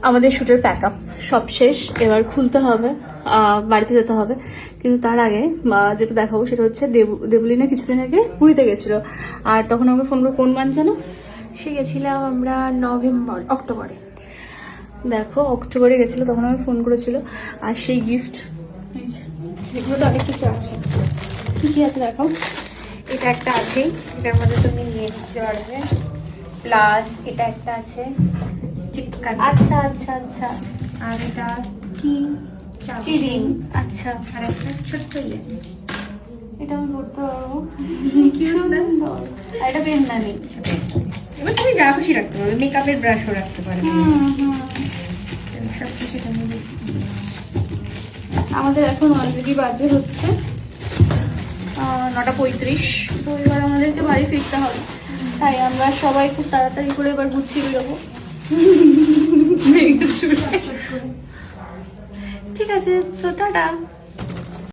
আমাদের শ্যুটের pack up সব শেষ, এবার খুলতে হবে, বাড়িতে যেতে হবে। কিন্তু তার আগে যেটা দেখাবো সেটা হচ্ছে দেবলীনা কিছুদিন আগে পুরীতে গেছিলো। আর তখন আমাকে ফোন করে কোন মাস জানো? সে গেছিলাম আমরা অক্টোবরে। দেখো অক্টোবরে গেছিলো, তখন আমাকে ফোন করেছিল। আর সেই গিফট এগুলো তো অনেক কিছু আছে। কি কি আছে দেখাও। এটা একটা আছে, এটার মধ্যে তুমি নিয়ে দিতে পারবে। প্লাস এটা একটা আছে চিপকান। আচ্ছা আচ্ছা আচ্ছা। আর এটা কি কি রিং? আচ্ছা। আর একটা ছোট্ট ইয়ে। এটা আমি করতে পারবো। কি সুন্দর। আর এটা পেনদানি। এবার তুমি যা খুশি রাখতে পারবে, মেকআপের ব্রাশও রাখতে পারবে। সব কিছু তুমি আমাদের এখন অলরেডি বাজে হচ্ছে 9:35। তো এবার আমাদেরকে বাড়ি ফিরতে হবে, তাই আমরা সবাই খুব তাড়াতাড়ি করে এবার গুছিয়ে বেরোবো। ঠিক আছে, সো টাটা।